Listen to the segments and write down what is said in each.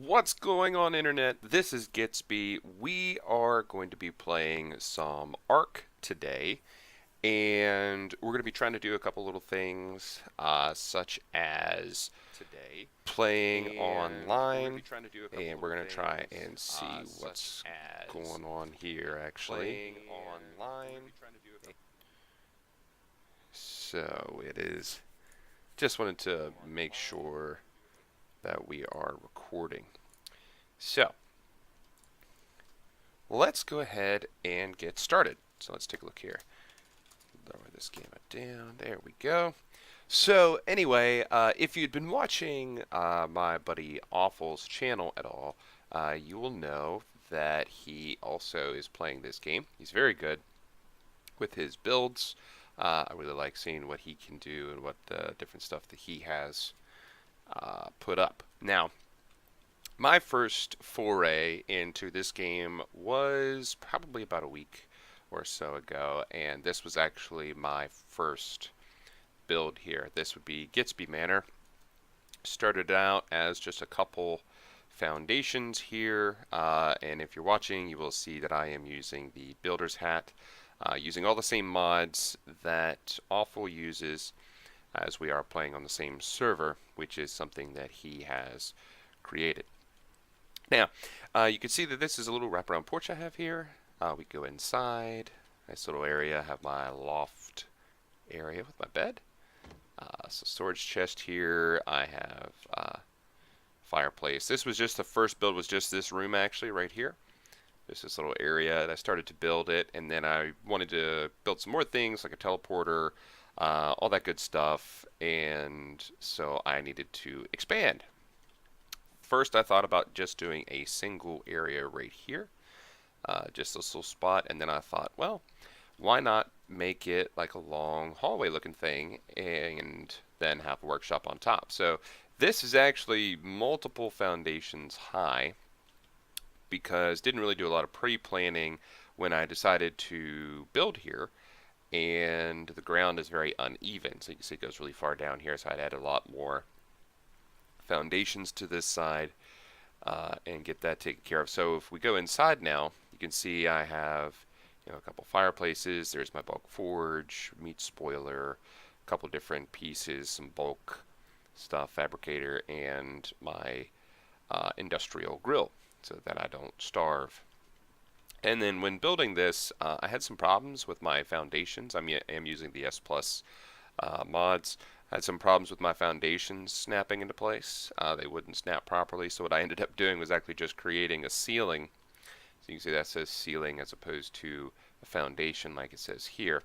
What's going on, Internet? This is GITZB. We are going to be playing some ARK today, and we're going to be trying to do a couple little things, such as playing online, and we're going to try and see what's going on here, actually. So it is. Just wanted to make sure that we are recording. So, let's go ahead and get started. So let's take a look here. Lower this gamma down. There we go. So anyway, if you'd been watching my buddy Awful's channel at all, you will know that he also is playing this game. He's very good with his builds. I really like seeing what he can do and what different stuff that he has put up. Now, my first foray into this game was probably about a week or so ago, and this was actually my first build here. This would be GITZB Manor. Started out as just a couple foundations here, and if you're watching, you will see that I am using the builder's hat, using all the same mods that Awful uses, as we are playing on the same server, which is something that he has created. Now, you can see that this is a little wraparound porch I have here. We go inside. Nice little area. I have my loft area with my bed. So storage chest here. I have fireplace. This was just the first build, was just this room actually right here. Just this little area, and I started to build it, and then I wanted to build some more things like a teleporter, all that good stuff, and so I needed to expand. First, I thought about just doing a single area right here, just this little spot, and then I thought, well, why not make it like a long hallway looking thing and then have a workshop on top. So this is actually multiple foundations high, because didn't really do a lot of pre-planning when I decided to build here, and the ground is very uneven, so you can see it goes really far down here, so I'd add a lot more foundations to this side and get that taken care of. So if we go inside now, you can see I have a couple fireplaces. There's my bulk forge, meat spoiler, a couple different pieces, some bulk stuff, fabricator, and my industrial grill, so that I don't starve. And then when building this, I had some problems with my foundations. I am using the S Plus mods. I had some problems with my foundations snapping into place. They wouldn't snap properly, so what I ended up doing was actually just creating a ceiling. So you can see that says ceiling as opposed to a foundation like it says here.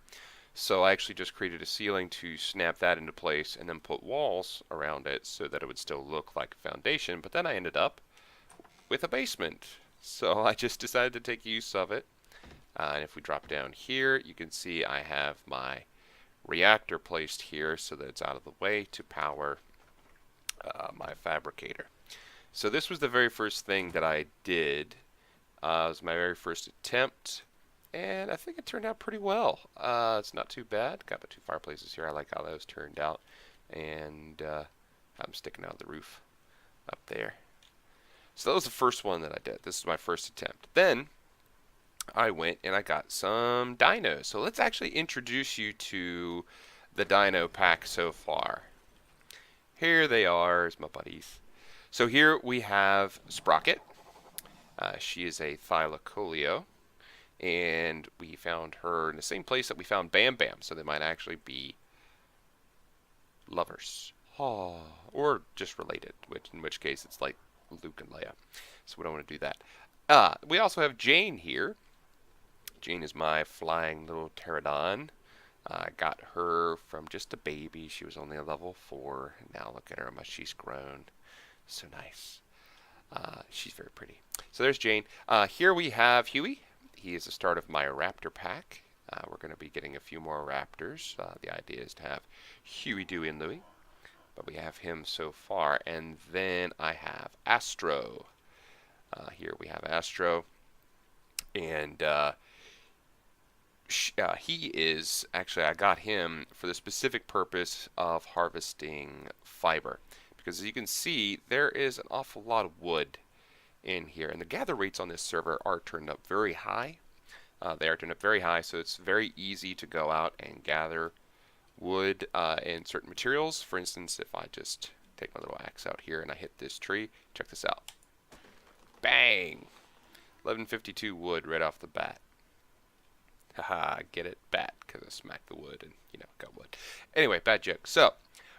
So I actually just created a ceiling to snap that into place and then put walls around it so that it would still look like a foundation, but then I ended up with a basement. So I just decided to take use of it. And if we drop down here, you can see I have my reactor placed here so that it's out of the way to power my fabricator. So this was the very first thing that I did. It was my very first attempt, and I think it turned out pretty well. It's not too bad. Got my two fireplaces here. I like how those turned out, and I'm sticking out of the roof up there. So that was the first one that I did. This is my first attempt. Then I went and I got some dinos. So let's actually introduce you to the dino pack so far. Here they are, as my buddies. So here we have Sprocket. She is a Thylacoleo, and we found her in the same place that we found Bam Bam, so they might actually be lovers. Oh, or just related, in which case it's like Luke and Leia. So we don't want to do that. We also have Jane here. Jane is my flying little pterodon. I got her from just a baby. She was only a level 4. Now look at her, how much she's grown. So nice. She's very pretty. So there's Jane. Here we have Huey. He is the start of my raptor pack. We're going to be getting a few more raptors. The idea is to have Huey, Dewey, and Louie. But we have him so far. And then I have Astro. Here we have Astro. And he is, actually I got him for the specific purpose of harvesting fiber. because as you can see, there is an awful lot of wood in here, and the gather rates on this server are turned up very high. They are turned up very high, so it's very easy to go out and gather wood and certain materials. For instance, if I just take my little axe out here and I hit this tree, check this out. Bang! 1152 wood right off the bat. Haha, get it? Bat, because I smacked the wood and, got wood. Anyway, bad joke. So,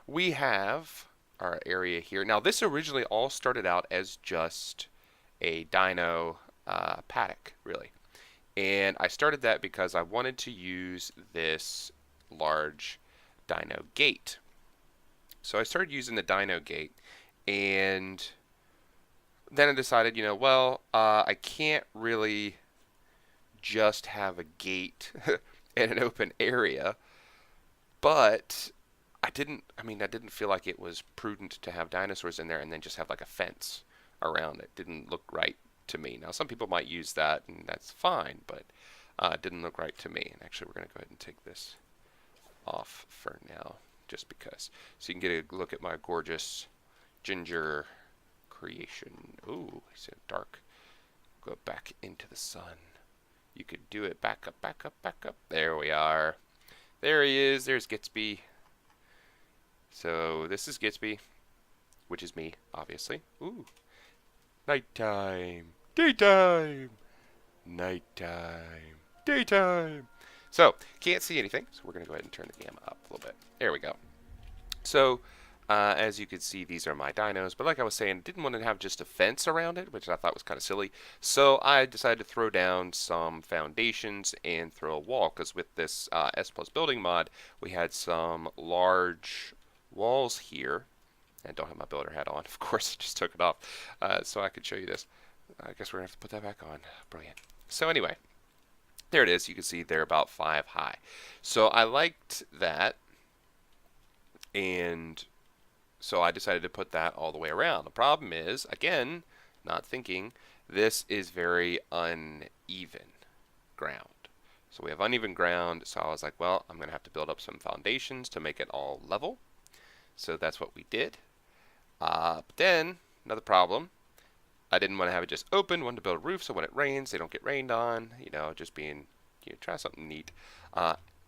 we have our area here. Now, this originally all started out as just a dino paddock, really. And I started that because I wanted to use this large dino gate. So I started using the dino gate, and then I decided, I can't really just have a gate in an open area, but I didn't feel like it was prudent to have dinosaurs in there and then just have like a fence around it. Didn't look right to me. Now, some people might use that, and that's fine, but it didn't look right to me. And actually, we're going to go ahead and take this off for now, just because. So you can get a look at my gorgeous ginger creation. Ooh, it's dark. Go back into the sun. You could do it back up, back up, back up. There we are. There he is. There's GITZB. So this is GITZB, which is me, obviously. Ooh. Nighttime. Daytime. Nighttime. Daytime. So, can't see anything, so we're going to go ahead and turn the gamma up a little bit. There we go. So, as you can see, these are my dinos, but like I was saying, I didn't want to have just a fence around it, which I thought was kind of silly. So I decided to throw down some foundations and throw a wall, because with this S+ building mod, we had some large walls here. I don't have my builder hat on, of course, I just took it off, so I could show you this. I guess we're going to have to put that back on. Brilliant. So anyway, there it is. You can see they're about 5 high. So I liked that, and so I decided to put that all the way around. The problem is, again, not thinking, this is very uneven ground. So we have uneven ground, so I was like, well, I'm going to have to build up some foundations to make it all level. So that's what we did. But then, another problem, I didn't want to have it just open, wanted to build a roof so when it rains, they don't get rained on, just being, try something neat.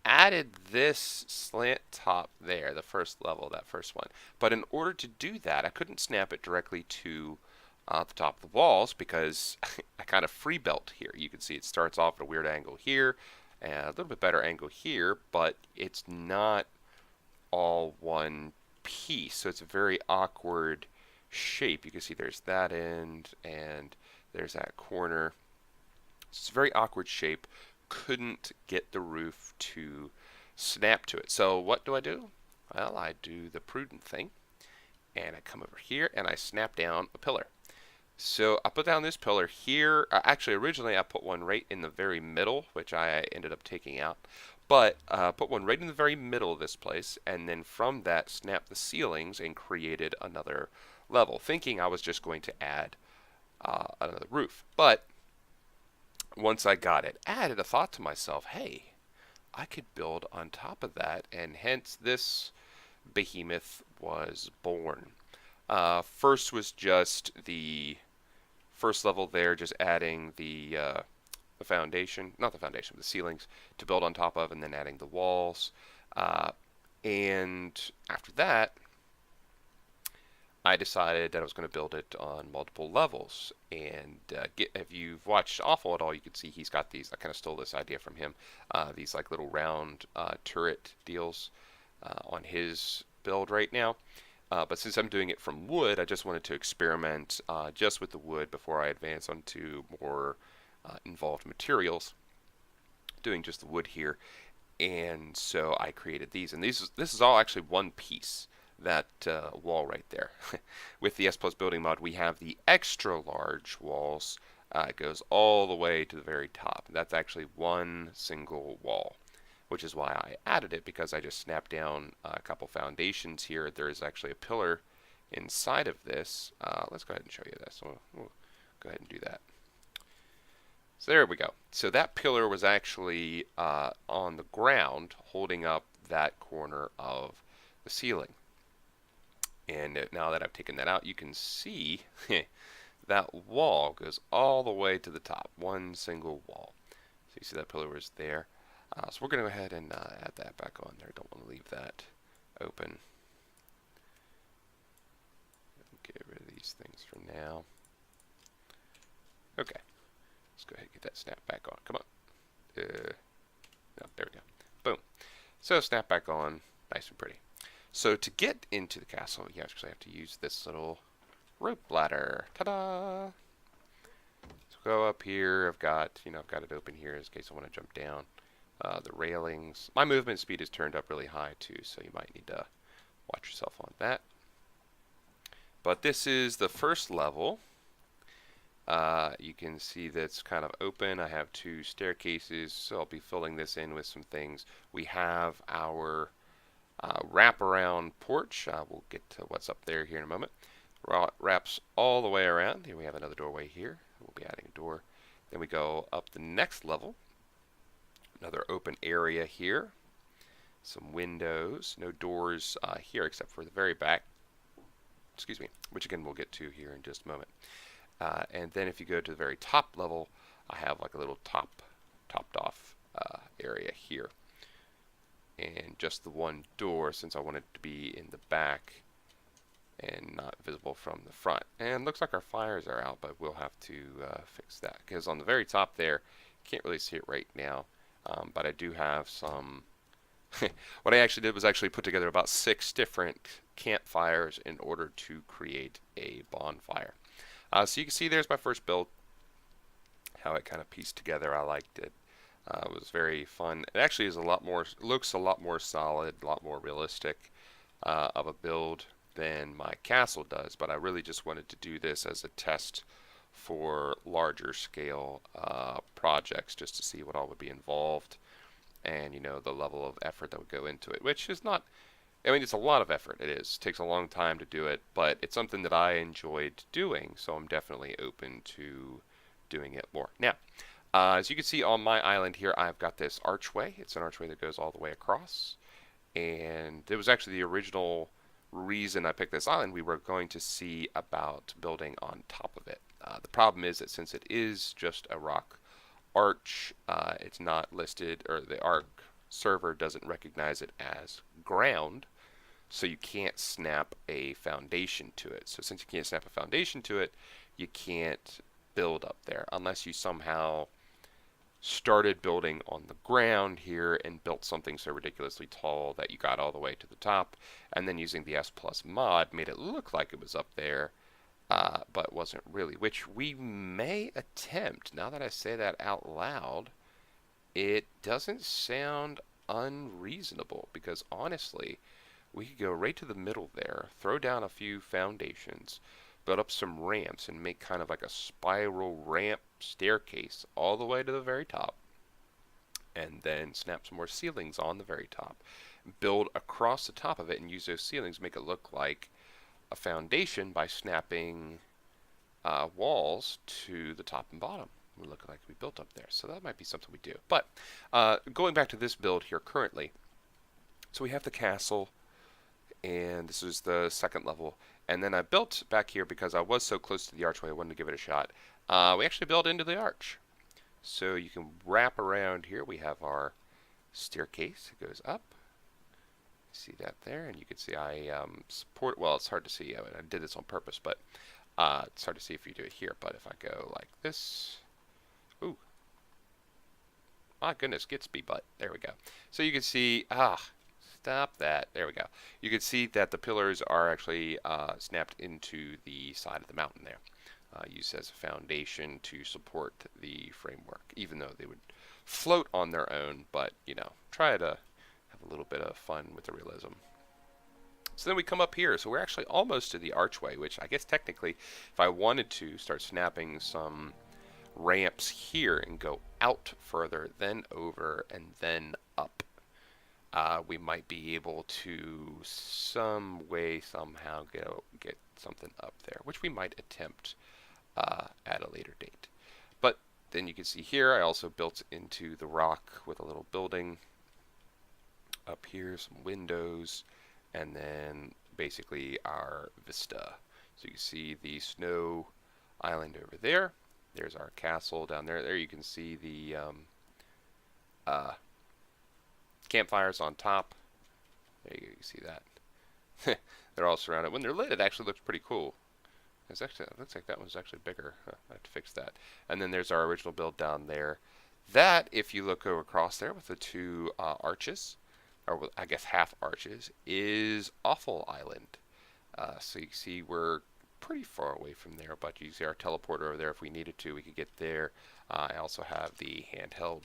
Added this slant top there, the first level, that first one. But in order to do that, I couldn't snap it directly to the top of the walls because I kind of free built here. You can see it starts off at a weird angle here, and a little bit better angle here, but it's not all one piece, so it's a very awkward shape. You can see there's that end and there's that corner. It's a very awkward shape. Couldn't get the roof to snap to it. So what do? Well, I do the prudent thing, and I come over here and I snap down a pillar. So I put down this pillar here. Actually, originally I put one right in the very middle, which I ended up taking out. But put one right in the very middle of this place, and then from that snapped the ceilings and created another level, thinking I was just going to add another roof. But once I got it added, I thought to myself, hey, I could build on top of that, and hence this behemoth was born. First was just the first level there, just adding the foundation, not the foundation, but the ceilings to build on top of, and then adding the walls. And after that, I decided that I was going to build it on multiple levels. And if you've watched Awful at all, you can see he's got these. I kind of stole this idea from him. These like little round turret deals on his build right now. But since I'm doing it from wood, I just wanted to experiment just with the wood before I advance onto more involved materials. Doing just the wood here. And so I created these. And this is all actually one piece. That wall right there. With the S+ building mod, we have the extra large walls. It goes all the way to the very top. That's actually one single wall, which is why I added it, because I just snapped down a couple foundations here. There is actually a pillar inside of this. Let's go ahead and show you this. We'll go ahead and do that. So there we go. So that pillar was actually on the ground, holding up that corner of the ceiling. And now that I've taken that out, you can see that wall goes all the way to the top, one single wall. So you see that pillar was there. So we're going to go ahead and add that back on there. Don't want to leave that open. Get rid of these things for now. Okay, let's go ahead and get that snap back on. Come on. No, there we go. Boom. So snap back on, nice and pretty. So to get into the castle, you actually have to use this little rope ladder. Ta-da! So go up here. I've got it open here in case I want to jump down. The railings. My movement speed is turned up really high too, so you might need to watch yourself on that. But this is the first level. You can see that's kind of open. I have 2 staircases, so I'll be filling this in with some things. We have our wraparound porch. We'll get to what's up there here in a moment. Wraps all the way around. Here we have another doorway here. We'll be adding a door. Then we go up the next level. Another open area here. Some windows. No doors here except for the very back. Excuse me. Which again we'll get to here in just a moment. And then if you go to the very top level, I have like a little topped off area here. And just the one door, since I want it to be in the back and not visible from the front. And looks like our fires are out, but we'll have to fix that. Because on the very top there, can't really see it right now, but I do have some... What I actually did was actually put together about 6 different campfires in order to create a bonfire. So you can see there's my first build, how it kind of pieced together. I liked it. It was very fun. It actually is looks a lot more solid, a lot more realistic of a build than my castle does. But I really just wanted to do this as a test for larger scale projects, just to see what all would be involved, and the level of effort that would go into it, which is not. I mean, it's a lot of effort. It is. It takes a long time to do it, but it's something that I enjoyed doing, so I'm definitely open to doing it more. Now, as you can see on my island here, I've got this archway. It's an archway that goes all the way across, and it was actually the original reason I picked this island. We were going to see about building on top of it. The problem is that since it is just a rock arch, it's not listed, or the ARK server doesn't recognize it as ground. So you can't snap a foundation to it. So since you can't snap a foundation to it, you can't build up there unless you somehow started building on the ground here and built something so ridiculously tall that you got all the way to the top, and then using the S+ mod made it look like it was up there, but wasn't really, which we may attempt. Now that I say that out loud, it doesn't sound unreasonable, because honestly, we could go right to the middle there, throw down a few foundations, build up some ramps, and make kind of like a spiral ramp staircase all the way to the very top, and then snap some more ceilings on the very top, build across the top of it, and use those ceilings to make it look like a foundation by snapping walls to the top and bottom. We look like we built up there, so that might be something we do. But going back to this build here currently, so we have the castle, and this is the second level, and then I built back here because I was so close to the archway I wanted to give it a shot. We actually built into the arch, so you can wrap around here. We have our staircase. It goes up. See that there, and you can see I support. Well, it's hard to see. I did this on purpose, but it's hard to see if you do it here. But if I go like this. Ooh. My goodness, GITZB butt. There we go. So you can see, stop that. There we go. You can see that the pillars are actually snapped into the side of the mountain there. Used as a foundation to support the framework, even though they would float on their own, but, try to have a little bit of fun with the realism. So then we come up here. So we're actually almost to the archway, which I guess technically, if I wanted to start snapping some ramps here and go out further, then over, and then up, we might be able to some way somehow get something up there, which we might attempt at a later date. But then you can see here I also built into the rock with a little building up here, some windows, and then basically our vista. So you can see the snow island over there. There's our castle down there. There you can see the campfires on top. There you can see that. They're all surrounded. When they're lit, it actually looks pretty cool. It looks like that one's actually bigger. I have to fix that. And then there's our original build down there. That, if you look over across there with the two arches, or I guess half arches, is Awful Island. So you can see we're pretty far away from there, but you can see our teleporter over there. If we needed to, we could get there. I also have the handheld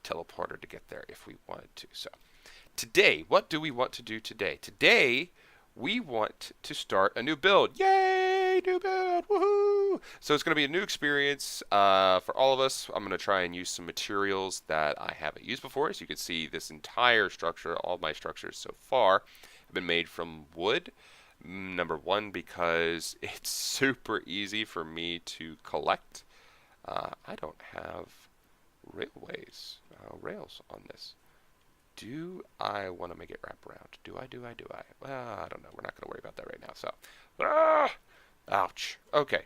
teleporter to get there if we wanted to. So today, what do we want to do today? Today, we want to start a new build. Yay! New build! Woohoo! So it's going to be a new experience for all of us. I'm going to try and use some materials that I haven't used before. As you can see, this entire structure, all my structures so far, have been made from wood. Number one, because it's super easy for me to collect. I don't have rails on this. Do I want to make it wrap around? Do I? Well, I don't know. We're not going to worry about that right now. So, ouch. Okay.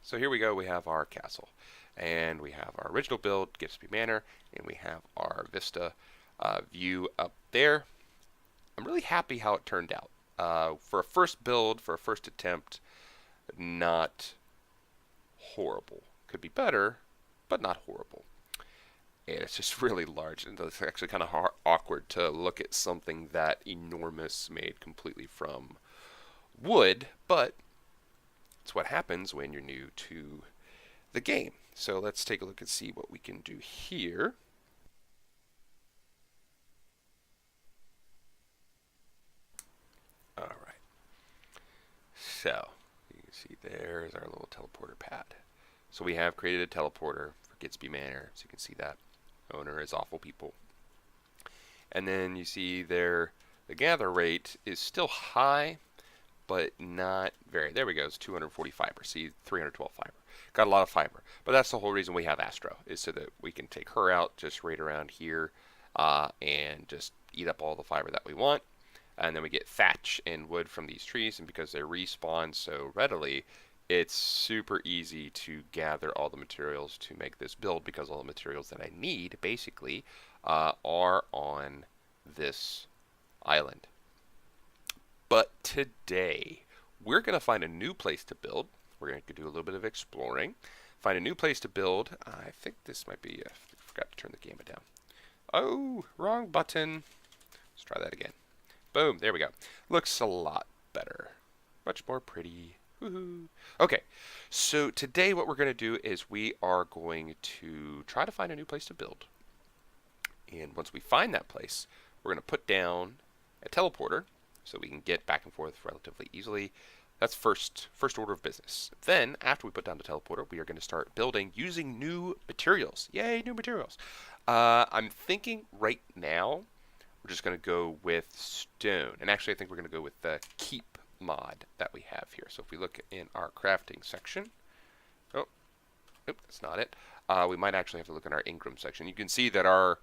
So here we go. We have our castle. And we have our original build, GITZB Manor. And we have our Vista view up there. I'm really happy how it turned out. For a first build, for a first attempt, not horrible. Could be better, but not horrible. And it's just really large, and it's actually kind of awkward to look at something that enormous made completely from wood, but it's what happens when you're new to the game. So let's take a look and see what we can do here. All right. So you can see there's our little teleporter pad. So we have created a teleporter for GITZB Manor, so you can see that. Owner is Awful People. And then you see there the gather rate is still high, but not very. There we go. It's 240 fiber. See, 312 fiber. Got a lot of fiber. But that's the whole reason we have Astro, is so that we can take her out just right around here and just eat up all the fiber that we want. And then we get thatch and wood from these trees, and because they respawn so readily, it's super easy to gather all the materials to make this build, because all the materials that I need, basically, are on this island. But today, we're going to find a new place to build. We're going to do a little bit of exploring, find a new place to build. I think this might be, I forgot to turn the gamma down. Oh, wrong button. Let's try that again. Boom, there we go. Looks a lot better. Much more pretty. Woohoo. Okay, so today what we're going to do is we are going to try to find a new place to build. And once we find that place, we're going to put down a teleporter so we can get back and forth relatively easily. That's first order of business. Then, after we put down the teleporter, we are going to start building using new materials. Yay, new materials. I'm thinking right now we're just going to go with stone. And actually, I think we're going to go with the keep mod that we have here. So if we look in our crafting section, oh, nope, that's not it. We might actually have to look in our Ingram section. You can see that our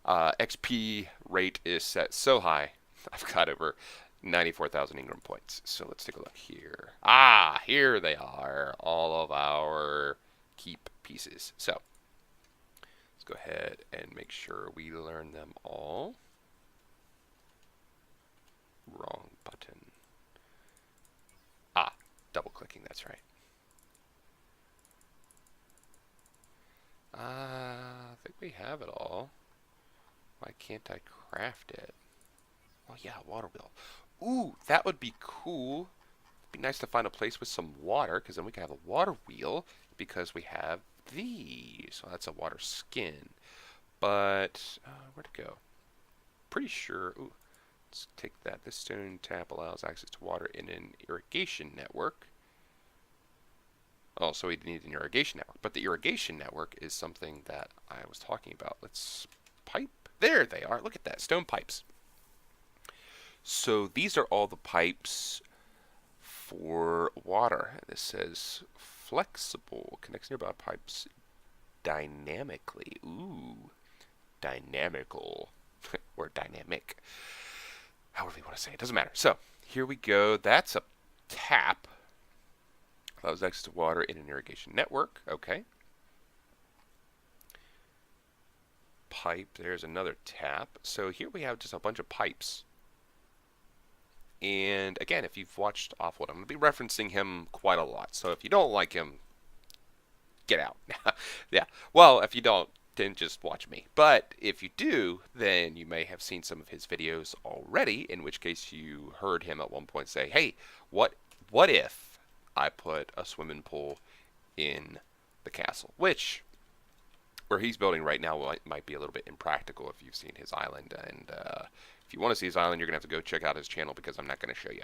XP rate is set so high. I've got over 94,000 Ingram points. So let's take a look here. Ah, here they are, all of our keep pieces. So let's go ahead and make sure we learn them all. Wrong button. Ah, double clicking, that's right. I think we have it all. Why can't I craft it? Oh yeah, water wheel. Ooh, that would be cool. It'd be nice to find a place with some water, because then we can have a water wheel, because we have these. Well, that's a water skin. But, where'd it go? Pretty sure, ooh. Let's take that. This stone tap allows access to water in an irrigation network. Oh, so we need an irrigation network. But the irrigation network is something that I was talking about. Let's pipe. There they are. Look at that. Stone pipes. So these are all the pipes for water. This says flexible. Connects nearby pipes dynamically. Ooh. Dynamical. Or dynamic. however you want to say it, doesn't matter. So here we go. That's a tap. Allows access to water in an irrigation network. Okay. Pipe. There's another tap. So here we have just a bunch of pipes. And again, if you've watched Offwood, I'm going to be referencing him quite a lot. So if you don't like him, get out. Yeah. Well, if you don't, then just watch me. But if you do, then you may have seen some of his videos already, in which case you heard him at one point say, hey, what if I put a swimming pool in the castle? Which, where he's building right now, might be a little bit impractical if you've seen his island. And if you want to see his island, you're going to have to go check out his channel because I'm not going to show you.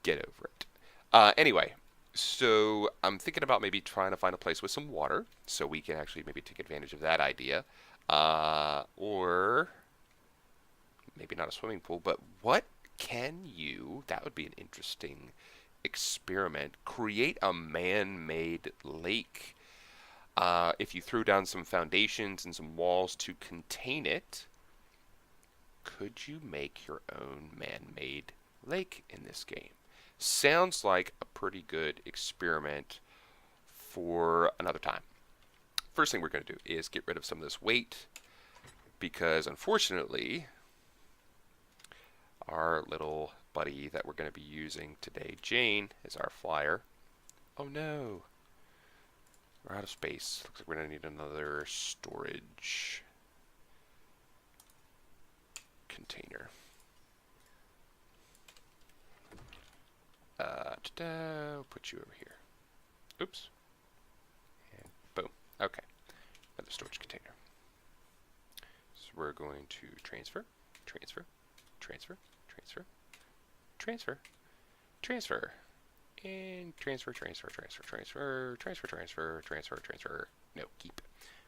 Get over it. Anyway, so I'm thinking about maybe trying to find a place with some water so we can actually maybe take advantage of that idea. Or maybe not a swimming pool, but what can you, that would be an interesting experiment, create a man-made lake. If you threw down some foundations and some walls to contain it, could you make your own man-made lake in this game? Sounds like a pretty good experiment for another time. First thing we're going to do is get rid of some of this weight, because unfortunately our little buddy that we're going to be using today, Jane, is our flyer. Oh no, we're out of space. Looks like we're going to need another storage container. Put you over here. Oops. And boom. Okay. Another storage container. So we're going to transfer, transfer, transfer, transfer, transfer, transfer, and transfer, transfer, transfer, transfer, transfer, transfer, transfer, transfer. No,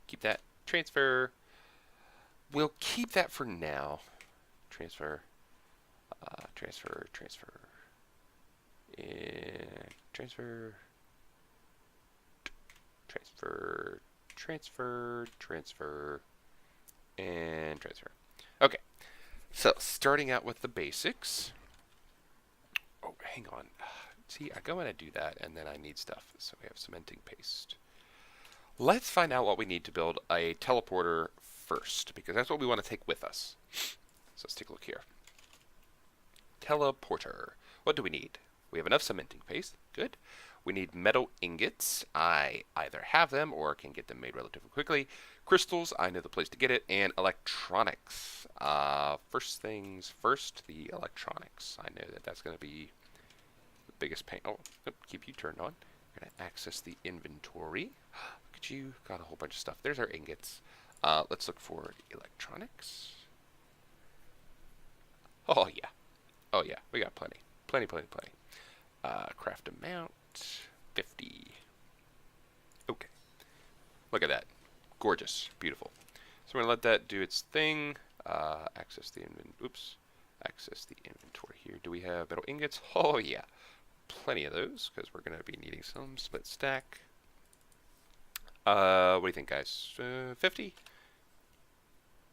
keep that. Transfer. We'll keep that for now. Transfer, transfer, transfer, and transfer, transfer, transfer, transfer, and transfer. Okay, so starting out with the basics. Oh, hang on. See, I go in and do that, and then I need stuff. So we have cementing paste. Let's find out what we need to build a teleporter first, because that's what we want to take with us. So let's take a look here. Teleporter. What do we need? We have enough cementing paste. Good. We need metal ingots. I either have them or can get them made relatively quickly. Crystals. I know the place to get it. And electronics. First things first, the electronics. I know that that's going to be the biggest pain. Oh, keep you turned on. We're going to access the inventory. Look at you. Got a whole bunch of stuff. There's our ingots. Let's look for electronics. Oh, yeah. Oh, yeah. We got plenty. Plenty. Craft amount, 50. Okay. Look at that. Gorgeous. Beautiful. So we're going to let that do its thing. Access the inventory here. Do we have metal ingots? Oh, yeah. Plenty of those, because we're going to be needing some split stack. What do you think, guys? 50?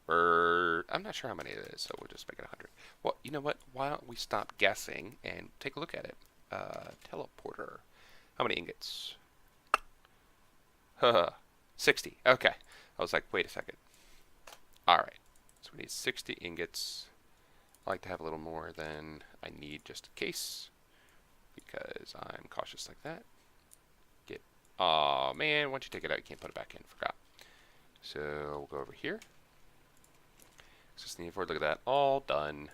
Or I'm not sure how many it is, so we'll just make it 100. Well, you know what? Why don't we stop guessing and take a look at it? Teleporter. How many ingots? 60. Okay. I was like, wait a second. Alright. So we need 60 ingots. I like to have a little more than I need just in case, because I'm cautious like that. Oh man, once you take it out, you can't put it back in. Forgot. So we'll go over here. Look at that. All done.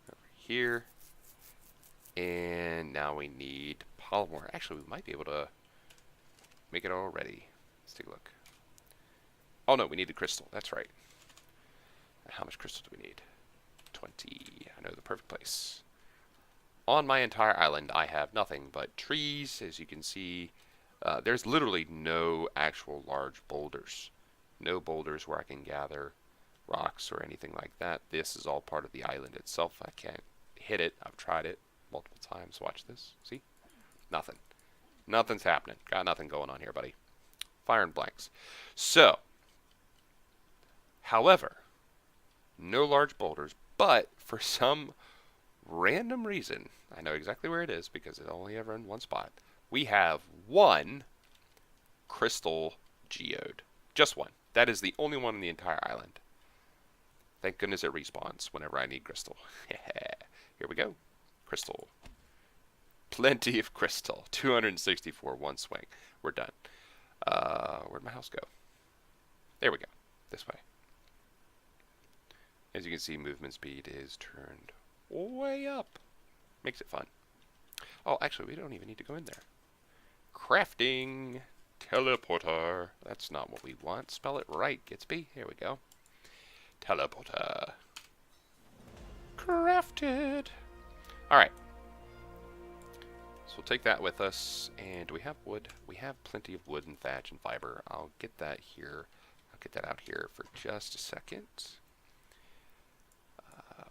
Over here. And now we need polymer. Actually, we might be able to make it already. Let's take a look. Oh no, we needed crystal. That's right. How much crystal do we need? 20. I know the perfect place. On my entire island, I have nothing but trees. As you can see, there's literally no actual large boulders. No boulders where I can gather rocks or anything like that. This is all part of the island itself. I can't hit it. I've tried it multiple times. Watch this. See? Nothing. Nothing's happening. Got nothing going on here, buddy. Fire and blanks. So, however, no large boulders, But for some random reason, I know exactly where it is because it only ever in one spot. We have one crystal geode. Just one. That is the only one in the entire island. Thank goodness it respawns whenever I need crystal. Here we go. Crystal. Plenty of crystal. 264, one swing. We're done. Where'd my house go? There we go. This way. As you can see, movement speed is turned way up. Makes it fun. Oh, actually, we don't even need to go in there. Crafting. Teleporter. That's not what we want. Spell it right, GITZB. Here we go. Teleporter. Crafted. Alright. So we'll take that with us. And do we have wood? We have plenty of wood and thatch and fiber. I'll get that here. I'll get that out here for just a second.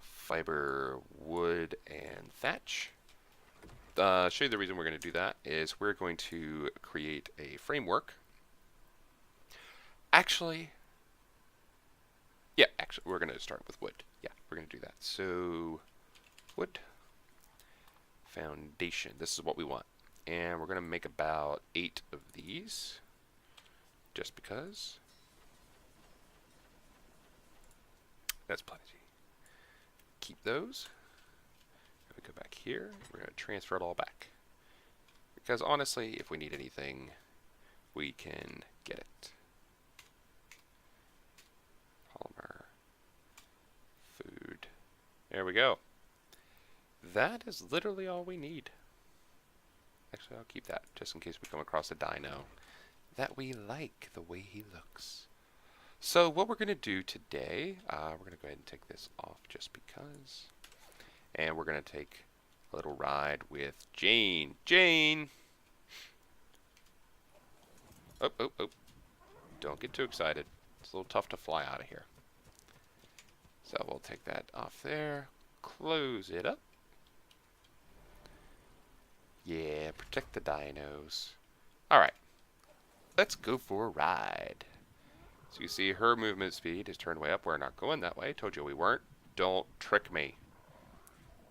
Fiber, wood, and thatch. Show you the reason we're going to do that is we're going to create a framework. Actually, we're going to start with wood. Yeah, we're going to do that. So, wood, foundation. This is what we want. And we're going to make about 8 of these, just because. That's plenty. Keep those. We go back here. We're going to transfer it all back. Because honestly, if we need anything, we can get it. Polymer. Food. There we go. That is literally all we need. Actually, I'll keep that just in case we come across a dino that we like the way he looks. So what we're going to do today, we're going to go ahead and take this off just because. And we're going to take a little ride with Jane. Jane! Oh, oh, oh. Don't get too excited. It's a little tough to fly out of here. So we'll take that off there. Close it up. Yeah, protect the dinos. Alright. Let's go for a ride. So you see her movement speed is turned way up. We're not going that way. Told you we weren't. Don't trick me.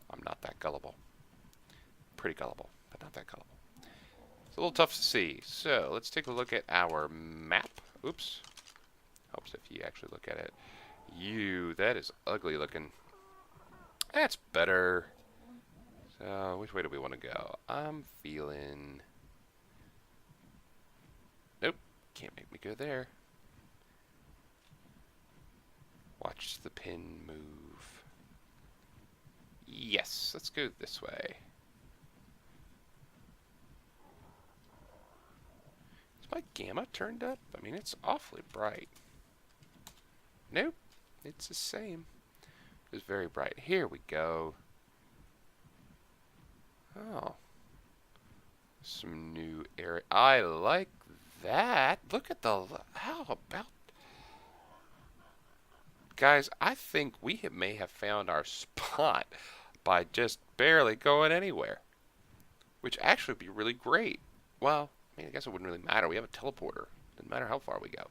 I'm not that gullible. Pretty gullible, but not that gullible. It's a little tough to see. So let's take a look at our map. Oops. Helps if you actually look at it. That is ugly looking. That's better. So which way do we want to go? I'm feeling... Nope. Can't make me go there. Watch the pin move. Yes, let's go this way. Is my gamma turned up? I mean, it's awfully bright. Nope, it's the same. It's very bright. Here we go. Oh. Some new area. I like that. Look at the... How about... Guys, I think we may have found our spot by just barely going anywhere. Which actually would be really great. Well, I mean, I guess it wouldn't really matter. We have a teleporter. Doesn't matter how far we go.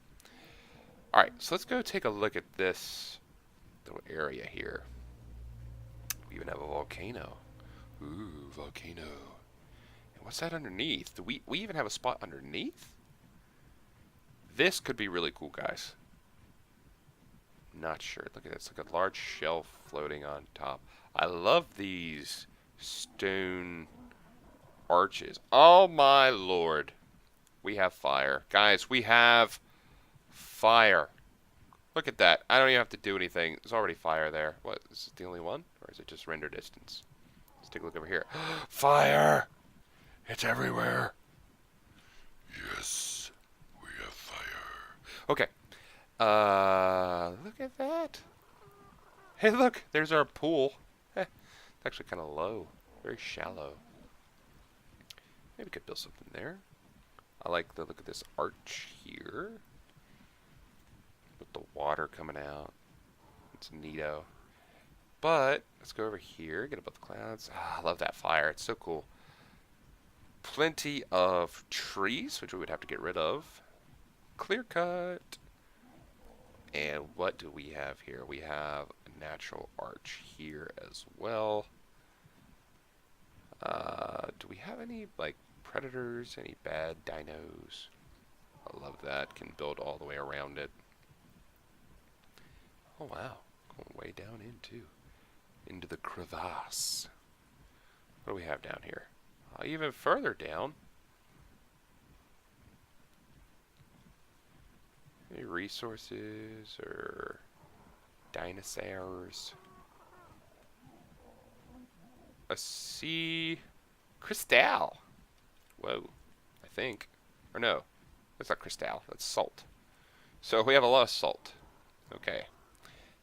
Alright, so let's go take a look at this little area here. We even have a volcano. Ooh, volcano. And what's that underneath? Do we even have a spot underneath? This could be really cool, guys. Not sure. Look at this. Like a large shelf floating on top. I love these stone arches. Oh my lord. We have fire. Guys, we have fire. Look at that. I don't even have to do anything. There's already fire there. What? Is it the only one? Or is it just render distance? Let's take a look over here. Fire! It's everywhere. Yes. We have fire. Okay. Look at that. Hey, look, there's our pool. It's actually kind of low, very shallow. Maybe we could build something there. I like the look of this arch here, with the water coming out. It's neato. But let's go over here, get above the clouds. I love that fire. It's so cool. Plenty of trees, which we would have to get rid of. Clear cut. And what do we have here? We have a natural arch here as well. Do we have any, like, predators? Any bad dinos? I love that. Can build all the way around it. Oh, wow. Going way down into the crevasse. What do we have down here? Even further down. Any resources or dinosaurs? A sea crystal. Whoa, I think. Or no, that's not crystal, that's salt. So we have a lot of salt. Okay.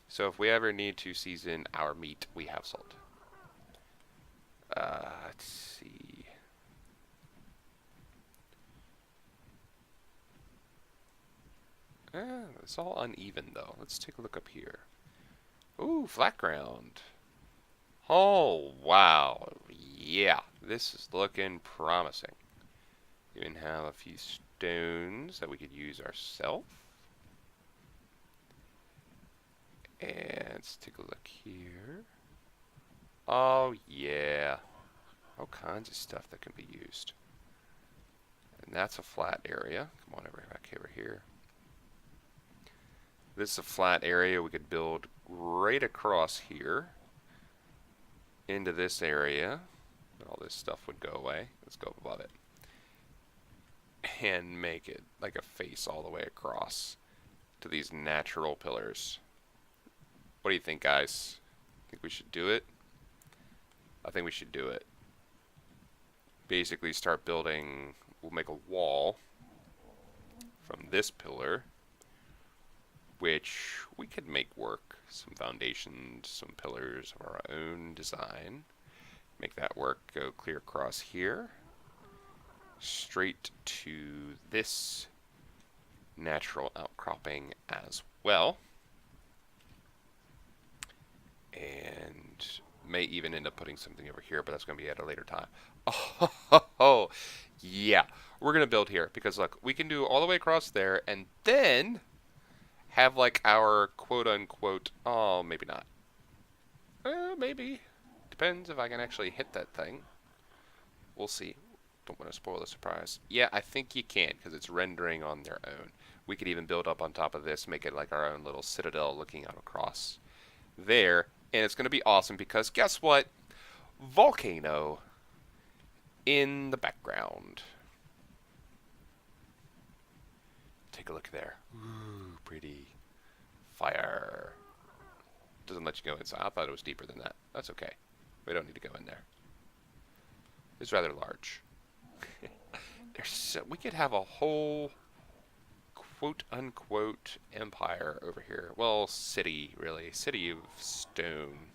So if we ever need to season our meat, we have salt. Let's see. It's all uneven though. Let's take a look up here. Ooh, flat ground. Oh, wow. Yeah, this is looking promising. Even have a few stones that we could use ourselves. And let's take a look here. Oh, yeah. All kinds of stuff that can be used. And that's a flat area. Come on back over here. This is a flat area we could build right across here into this area. All this stuff would go away. Let's go above it. And make it like a face all the way across to these natural pillars. What do you think, guys? Think we should do it? I think we should do it. Basically start building, we'll make a wall from this pillar, which we could make work. Some foundations, some pillars of our own design. Make that work, go clear across here. Straight to this natural outcropping as well. And may even end up putting something over here, but that's going to be at a later time. Oh, yeah. We're going to build here because, look, we can do all the way across there and then have, like, our quote-unquote... Oh, maybe not. Maybe. Depends if I can actually hit that thing. We'll see. Don't want to spoil the surprise. Yeah, I think you can because it's rendering on their own. We could even build up on top of this, make it like our own little citadel looking out across there. And it's going to be awesome because guess what? Volcano in the background. Take a look there. Ooh, pretty. Fire. Doesn't let you go inside. I thought it was deeper than that. That's okay. We don't need to go in there. It's rather large. We could have a whole quote-unquote empire over here. Well, city, really. City of stone.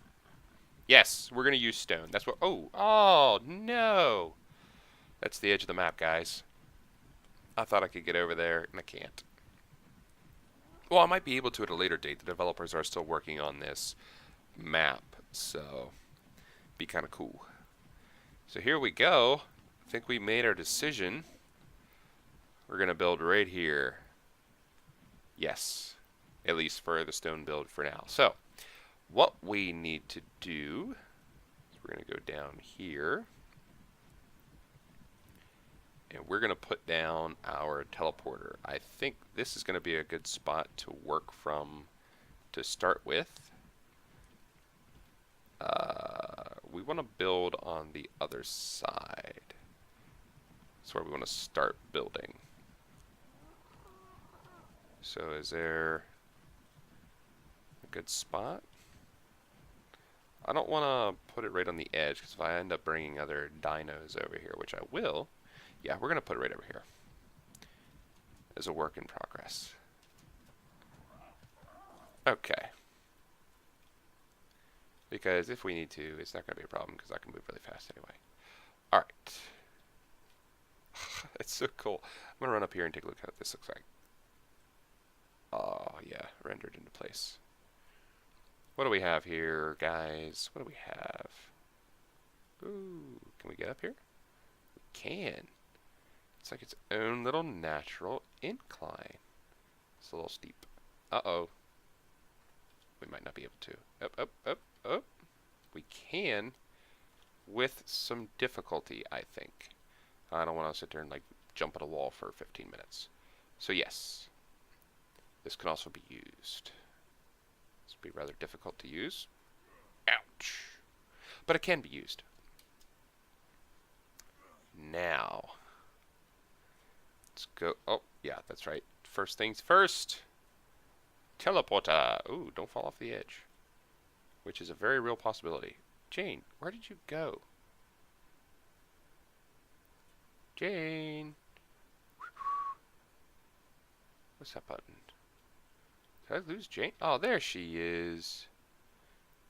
Yes, we're going to use stone. That's what... Oh, no. That's the edge of the map, guys. I thought I could get over there, and I can't. Well, I might be able to at a later date. The developers are still working on this map, so be kind of cool. So here we go. I think we made our decision. We're going to build right here. Yes, at least for the stone build for now. So what we need to do is we're going to go down here. And we're going to put down our teleporter. I think this is going to be a good spot to work from to start with. We want to build on the other side. That's where we want to start building. So is there a good spot? I don't want to put it right on the edge because if I end up bringing other dinos over here, which I will, yeah, we're going to put it right over here as a work in progress. Okay. Because if we need to, it's not going to be a problem because I can move really fast anyway. Alright. It's so cool. I'm going to run up here and take a look at what this looks like. Oh, yeah, rendered into place. What do we have here, guys? What do we have? Ooh, can we get up here? We can. It's like its own little natural incline. It's a little steep. Uh-oh. we might not be able to. Up, up, up, up. We can with some difficulty, I think. I don't want to sit there and like jump at a wall for 15 minutes. So yes, this can also be used. This would be rather difficult to use. Ouch. But it can be used. Now, let's go. Oh, yeah, that's right. First things first. Teleporter. Ooh, don't fall off the edge. Which is a very real possibility. Jane, where did you go? Jane. What's that button? Did I lose Jane? Oh, there she is.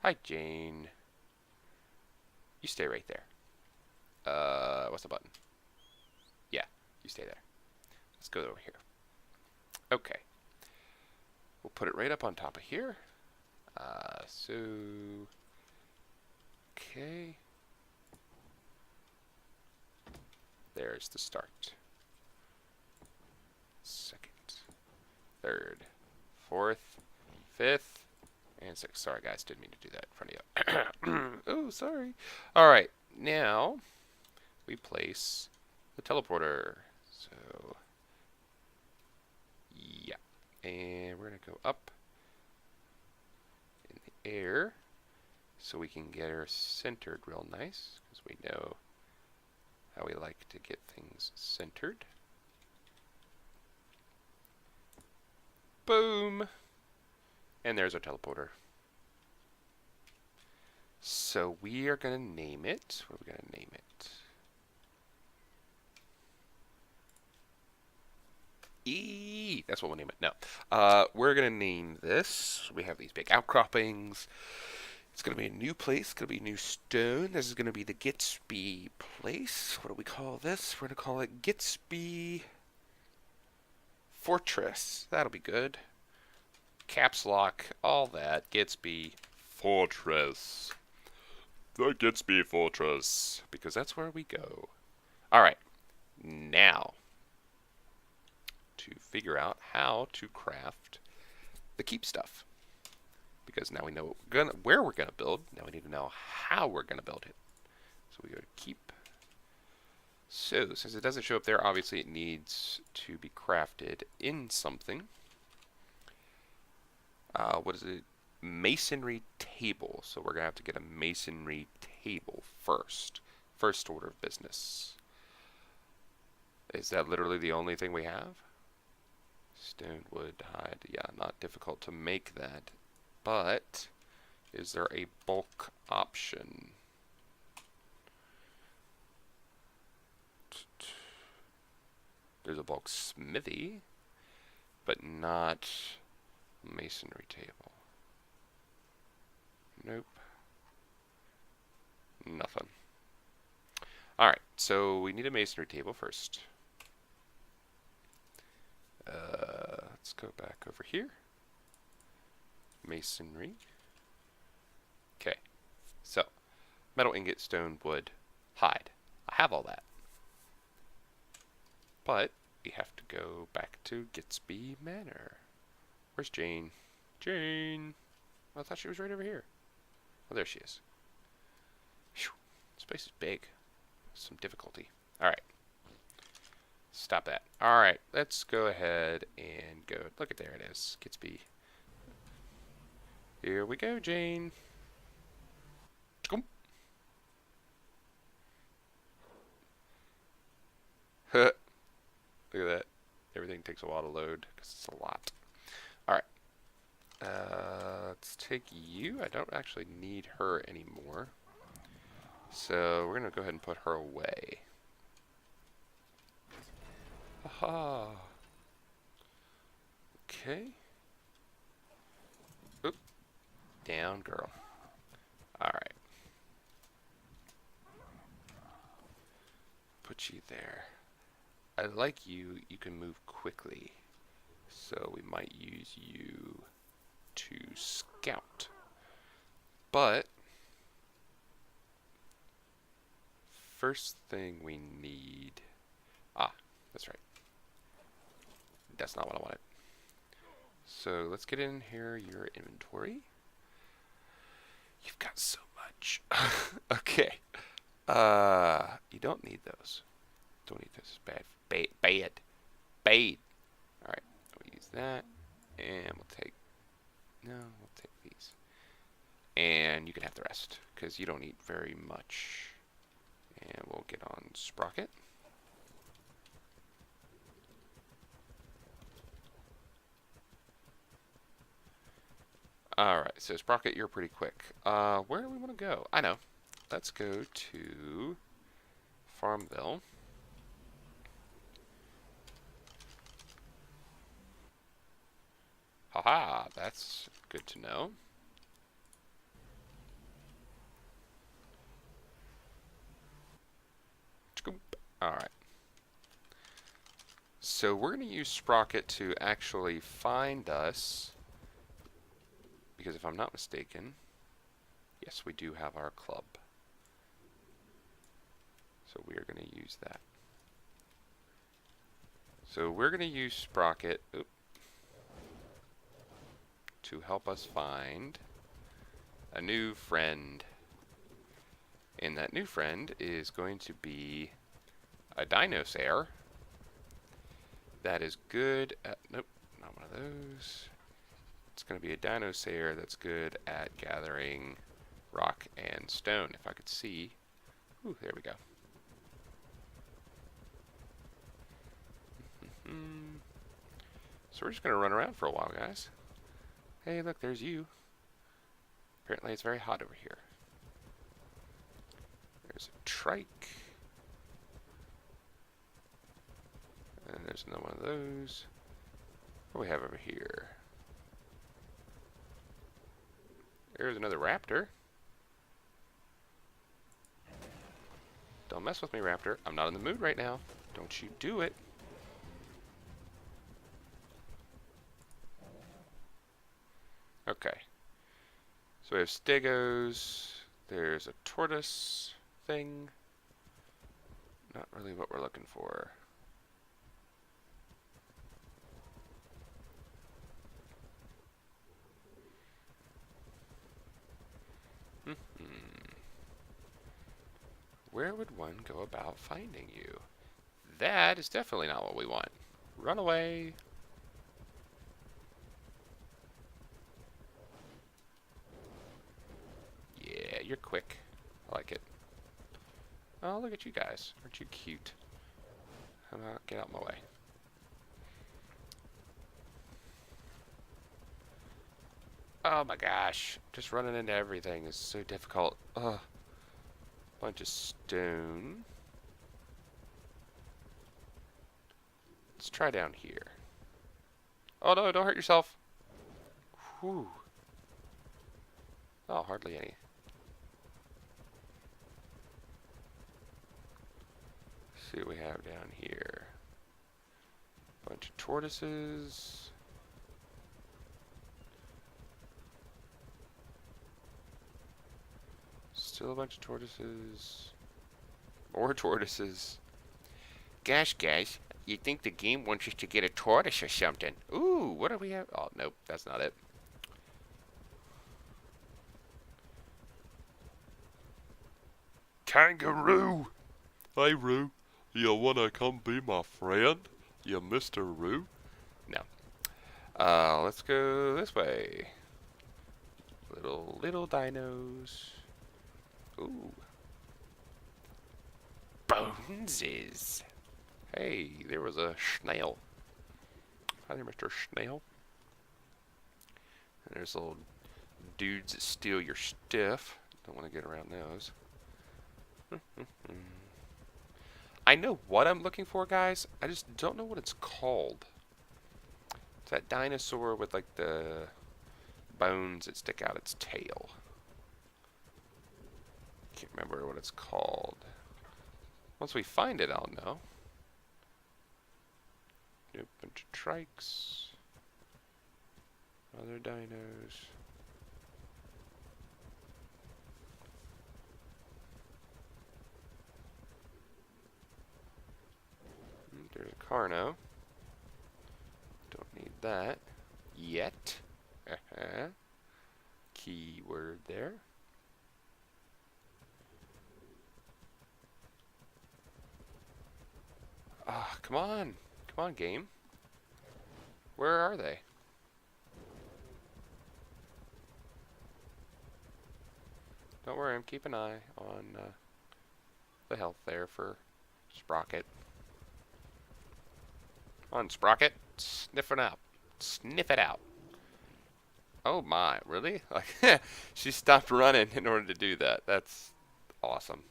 Hi, Jane. You stay right there. What's the button? Yeah, you stay there. Let's go over here. Okay. We'll put it right up on top of here. Okay. There's the start. Second, third, fourth, fifth, and sixth. Sorry, guys, didn't mean to do that in front of you. Oh, sorry. All right, now we place the teleporter. So, yeah, and we're gonna go up in the air so we can get her centered real nice, because we know how we like to get things centered. Boom! And there's our teleporter. So we are going to name it. What are we going to name it? That's what we'll name it. No. We're going to name this. We have these big outcroppings. It's going to be a new place. It's going to be new stone. This is going to be the GITZB place. What do we call this? We're going to call it GITZB Fortress. That'll be good. Caps lock, all that. GITZB Fortress. The GITZB Fortress. Because that's where we go. Alright. Now, to figure out how to craft the keep stuff. Because now we know where we're going to build. Now we need to know how we're going to build it. So we go to keep. So, since it doesn't show up there, obviously it needs to be crafted in something. What is it? Masonry table. So we're going to have to get a masonry table first. First order of business. Is that literally the only thing we have? Stone, wood, hide. Yeah, not difficult to make that. But, is there a bulk option? There's a bulk smithy, but not masonry table. Nope. Nothing. Alright, so we need a masonry table first. Let's go back over here. Masonry. Okay, so metal ingot, stone, wood, hide. I have all that. But we have to go back to GITZB Manor. Where's Jane? Jane! I thought she was right over here. Oh, there she is. Whew. This place is big. Some difficulty. Alright. Stop that. Alright, let's go ahead and go. Look at there it is. GITZB. Here we go, Jane. Look at that. Everything takes a while to load because it's a lot. Alright. Let's take you. I don't actually need her anymore. So we're going to go ahead and put her away. Aha. Okay. Oop. Down, girl. Alright. Put you there. I like you. You can move quickly. So we might use you to scout. But first thing we need... Ah, that's right. That's not what I wanted. So let's get in here your inventory. You've got so much. Okay. You don't need those. Don't need this. Bad. Bad. Bad. Bad. Alright. We'll use that. And we'll take... No, we'll take these. And you can have the rest, because you don't need very much. And we'll get on Sprocket. Alright, so Sprocket, you're pretty quick. Where do we want to go? I know. Let's go to Farmville. Haha, that's good to know. Alright. So we're going to use Sprocket to actually find us, because if I'm not mistaken, yes, we do have our club. So we are going to use that. So we're going to use Sprocket to help us find a new friend. And that new friend is going to be a dinosaur that is good at... Nope, not one of those. It's going to be a dinosaur that's good at gathering rock and stone. If I could see. Ooh, there we go. So we're just going to run around for a while, guys. Hey, look, there's you. Apparently it's very hot over here. There's a trike. And there's another one of those. What do we have over here? There's another raptor. Don't mess with me, raptor. I'm not in the mood right now. Don't you do it. Okay. So we have stegos. There's a tortoise thing. Not really what we're looking for. Where would one go about finding you? That is definitely not what we want. Run away. Yeah, you're quick. I like it. Oh, look at you guys. Aren't you cute? How about get out of my way? Oh my gosh. Just running into everything is so difficult. Ugh. Bunch of stone. Let's try down here. Oh no, don't hurt yourself. Whew. Oh, hardly any. Let's see what we have down here. Bunch of tortoises. Still a bunch of tortoises. More tortoises. Gosh, guys, you'd think the game wants us to get a tortoise or something. Ooh, what do we have? Oh, nope, that's not it. Kangaroo! Hey, Roo. You wanna come be my friend? You Mr. Roo? No. Let's go this way. Little dinos. Ooh. Boneses. Hey, there was a snail. Hi there, Mr. Snail. And there's little dudes that steal your stuff. Don't want to get around those. I know what I'm looking for, guys. I just don't know what it's called. It's that dinosaur with like the bones that stick out its tail. Can't remember what it's called. Once we find it, I'll know. A bunch of trikes. Other dinos. There's a Carno. Don't need that yet. Keyword there. Ah, come on. Come on, game. Where are they? Don't worry, I'm keeping an eye on the health there for Sprocket. On Sprocket, sniff it out. Sniff it out. Oh my, really? Like, she stopped running in order to do that. That's awesome.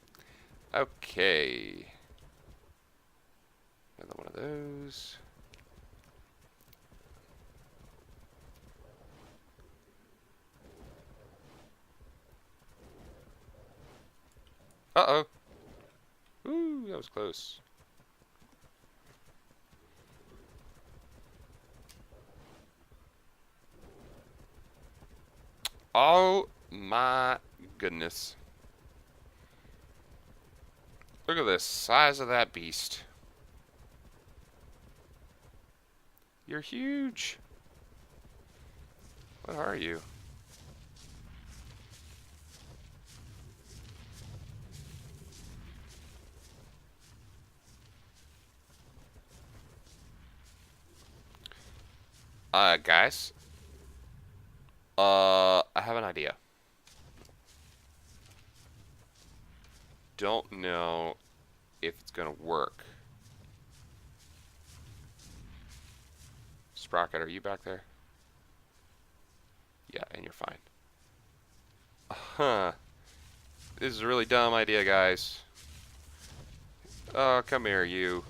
Okay. Another one of those. Uh-oh. Ooh, that was close. Oh my goodness. Look at the size of that beast. You're huge. What are you? Guys. I have an idea. Don't know if it's gonna work. Sprocket, are you back there? Yeah, and you're fine. Huh. This is a really dumb idea, guys. Oh, come here, you.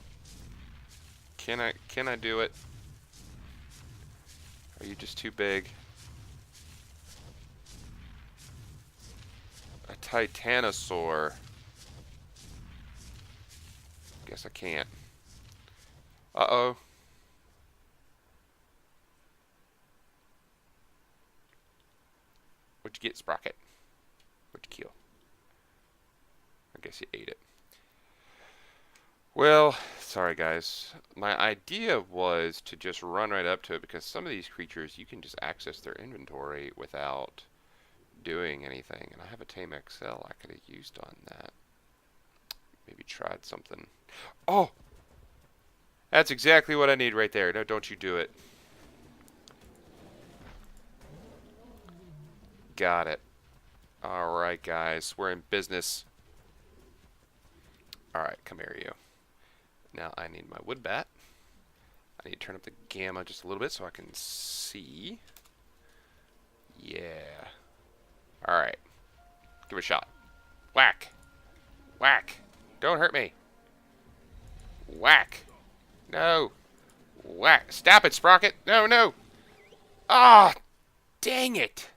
Can I do it? Are you just too big? A titanosaur. Guess I can't. Uh-oh. What'd you get, Sprocket? What'd you kill? I guess you ate it. Well, sorry guys. My idea was to just run right up to it because some of these creatures you can just access their inventory without doing anything. And I have a Tame XL I could have used on that. Maybe tried something. Oh! That's exactly what I need right there. No, don't you do it. Got it. Alright guys, we're in business. Alright, come here you. Now I need my wood bat. I need to turn up the gamma just a little bit so I can see. Yeah. Alright. Give it a shot. Whack. Whack. Don't hurt me. Whack. No. Whack. Stop it, Sprocket. No, no. Ah, oh, dang it.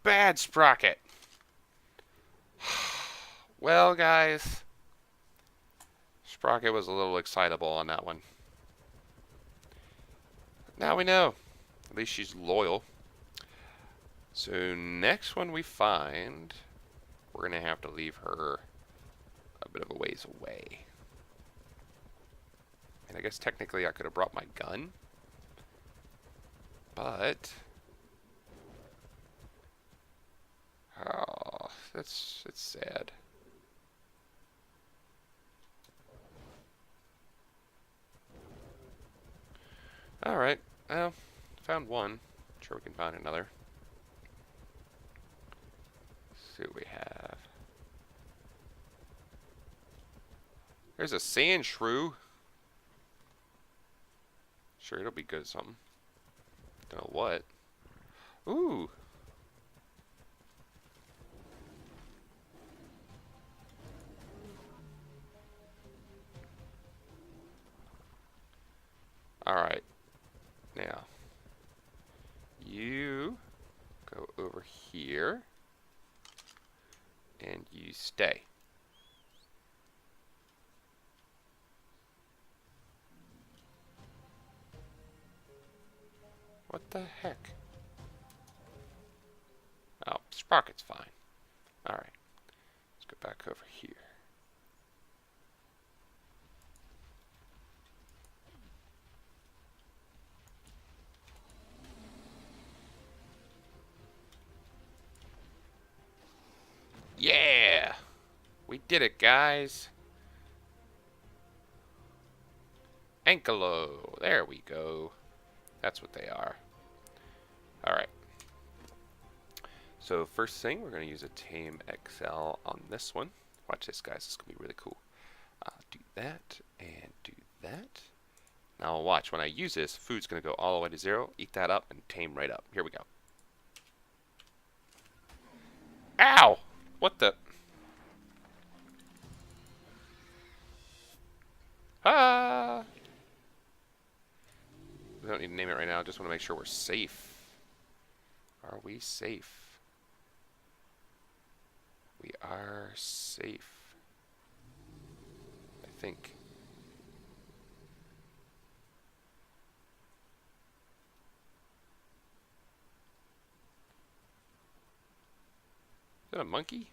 Bad Sprocket. Well, guys. Sprocket was a little excitable on that one. Now we know. At least she's loyal. So next one we find, we're going to have to leave her a bit of a ways away. And I guess technically I could have brought my gun. But... oh, it's sad. Alright, well, found one. Sure we can find another. Let's see what we have. There's a sand shrew. Sure, it'll be good at something. Don't know what. Ooh. Alright. Now, you go over here, and you stay. What the heck? Oh, Sprocket's fine. Alright, let's go back over here. Yeah! We did it, guys! Ankylo. There we go. That's what they are. Alright. So first thing, we're going to use a tame XL on this one. Watch this, guys. This is going to be really cool. Do that and do that. Now watch, when I use this, food's going to go all the way to 0, eat that up, and tame right up. Here we go. Ow! What the? Ah! We don't need to name it right now. I just want to make sure we're safe. Are we safe? We are safe. I think. Is that a monkey?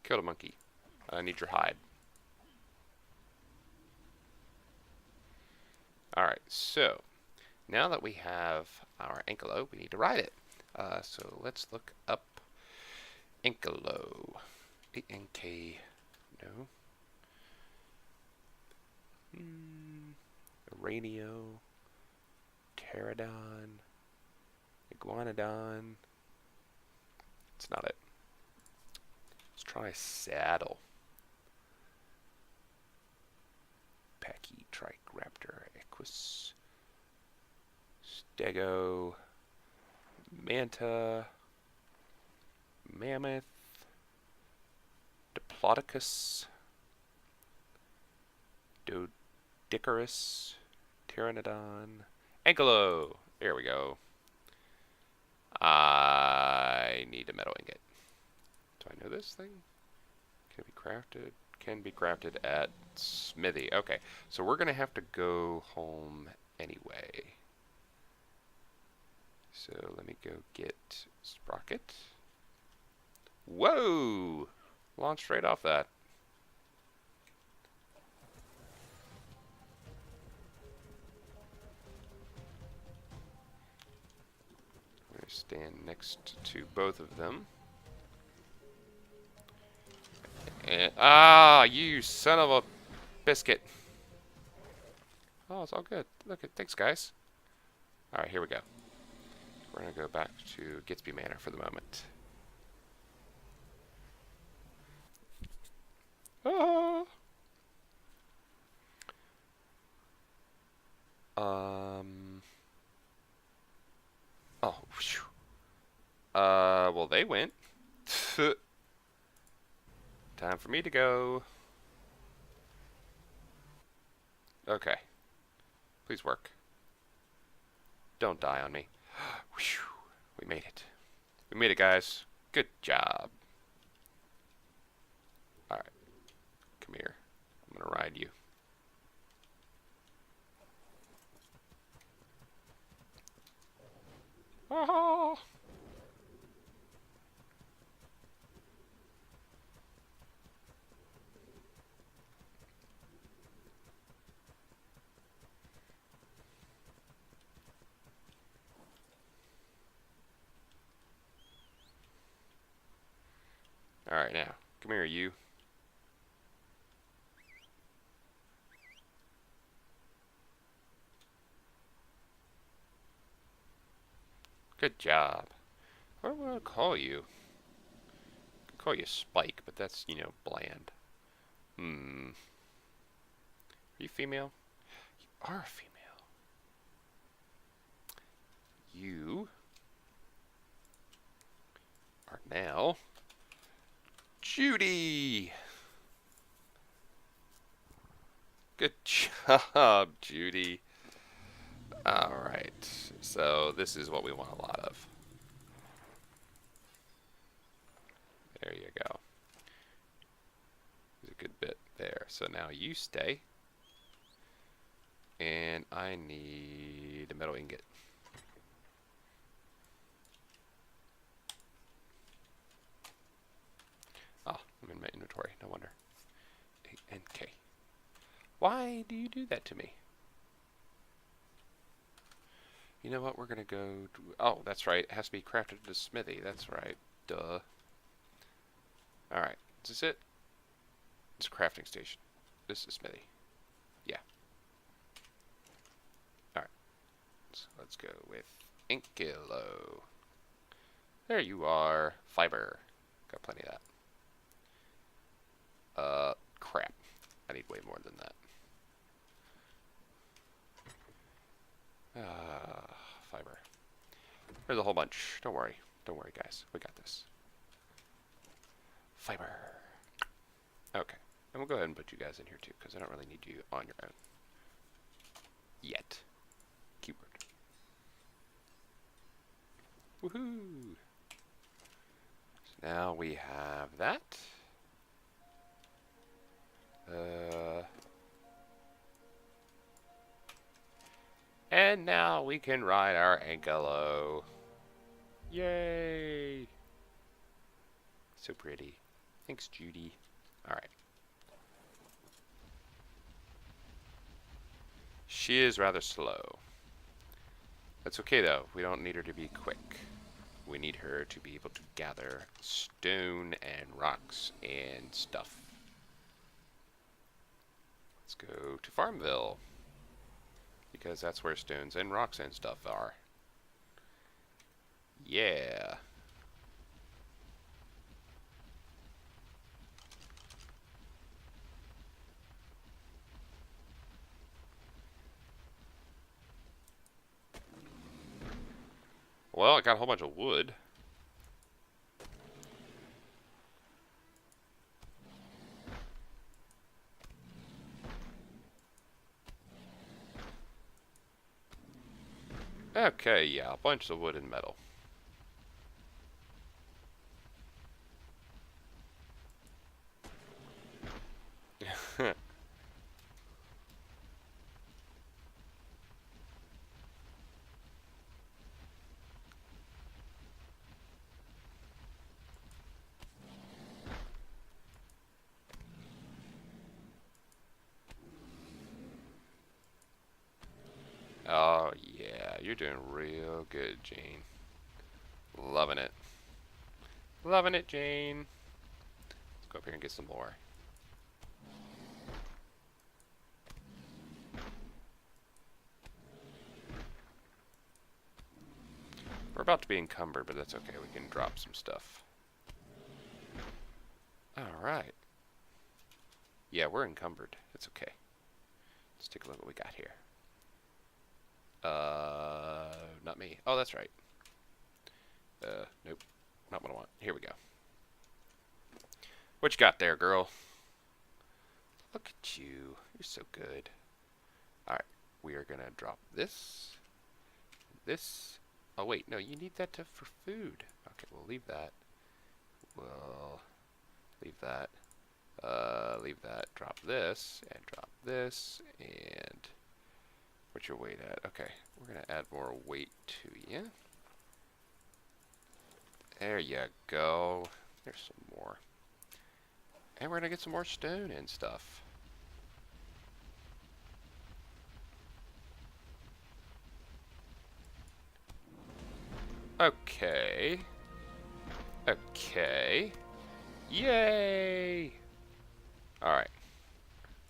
Killed a monkey. I need your hide. Alright, so now that we have our ankylo, we need to ride it. So let's look up ankylo. A-N-K, no. Aranio, pterodon, iguanodon. It's not it. Let's try saddle. Pachytrichraptor, equus, stego, manta, mammoth, diplodocus, Doedicurus, pteranodon, ankylo. There we go. I need a metal ingot. Do I know this thing? Can it be crafted? Can be crafted at smithy. Okay, so we're gonna have to go home anyway. So let me go get Sprocket. Whoa! Launched right off that. I'm gonna stand next to both of them. And, you son of a biscuit. Oh, it's all good. Look at, thanks, guys. Alright, here we go. We're going to go back to GITZB Manor for the moment. Ah. Oh, whew. Well, they went. Time for me to go. Okay. Please work. Don't die on me. Whew. We made it. We made it, guys. Good job. Alright. Come here. I'm gonna ride you. Oh! Alright, now, come here, you. Good job. What do I call you? I could call you Spike, but that's, you know, bland. Are you female? You are a female. You are now Judy. Good job, Judy. Alright, so this is what we want a lot of. There you go. There's a good bit there. So now you stay. And I need a metal ingot. Ah, I'm in my inventory, no wonder. A-N-K. Why do you do that to me? You know what, we're gonna go... Oh, that's right, it has to be crafted at a smithy, that's right. Duh. Alright, is this it? It's a crafting station. This is smithy. Yeah. Alright, so let's go with Inkilo. There you are. Fiber. Got plenty of that. Crap. I need way more than that. Fiber. There's a whole bunch. Don't worry. Don't worry, guys. We got this. Fiber. Okay. And we'll go ahead and put you guys in here, too, because I don't really need you on your own. Yet. Keyword. Woohoo! So now we have that. And now we can ride our Ankelo. Yay! So pretty. Thanks, Judy. Alright. She is rather slow. That's okay, though. We don't need her to be quick. We need her to be able to gather stone and rocks and stuff. Let's go to Farmville, because that's where stones and rocks and stuff are. Yeah. Well, I got a whole bunch of wood. Okay, yeah, a bunch of wood and metal. Oh, yeah, you're doing real good, Jane. Loving it. Loving it, Jane. Let's go up here and get some more. We're about to be encumbered, but that's okay. We can drop some stuff. Alright. Yeah, we're encumbered. It's okay. Let's take a look at what we got here. Not me. Oh, that's right. Nope. Not what I want. Here we go. What you got there, girl? Look at you. You're so good. Alright. We are going to drop this. This. Oh, wait. No, you need that for food. Okay, we'll leave that. We'll leave that. Leave that. Drop this. And drop this. And what's your weight at? Okay. We're going to add more weight to you. There you go. There's some more. And we're going to get some more stone and stuff. Okay. Okay. Yay! Alright.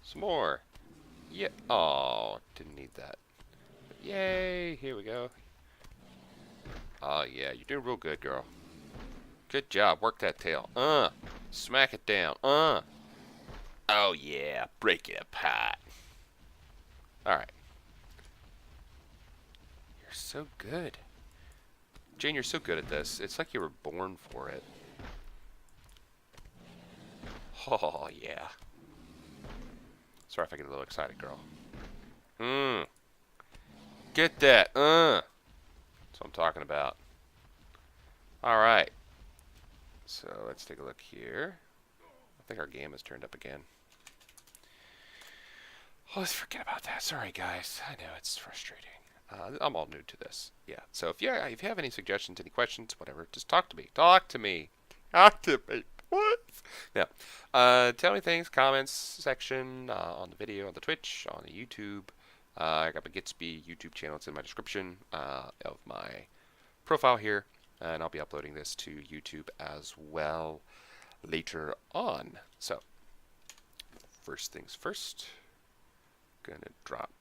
Some more. Yeah. Oh, didn't need that. But yay! Here we go. Oh, yeah. You're doing real good, girl. Good job. Work that tail. Smack it down. Oh, yeah. Break it apart. Alright. You're so good. Jane, you're so good at this. It's like you were born for it. Oh, yeah. Sorry if I get a little excited, girl. Get that. That's what I'm talking about. Alright. So, let's take a look here. I think our game has turned up again. Oh, let's forget about that. Sorry, guys. I know, it's frustrating. I'm all new to this. Yeah. So if you have any suggestions, any questions, whatever, just talk to me. Talk to me. Talk to me. What? Yeah. Tell me things, comments section on the video, on the Twitch, on the YouTube. I got my GITZB YouTube channel. It's in my description of my profile here, and I'll be uploading this to YouTube as well. later on. So, first things first, gonna drop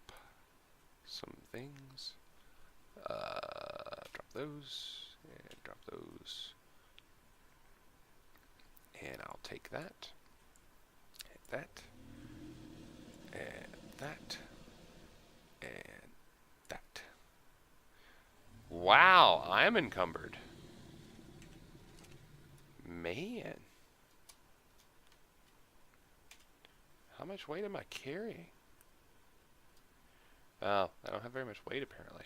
some things. Drop those, and drop those. And I'll take that, and that, and that, and that. Wow, I'm encumbered. Man. How much weight am I carrying? Oh, I don't have very much weight apparently.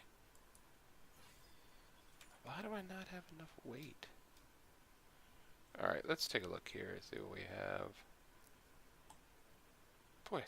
Why do I not have enough weight? Alright, let's take a look here, see what we have. Boy,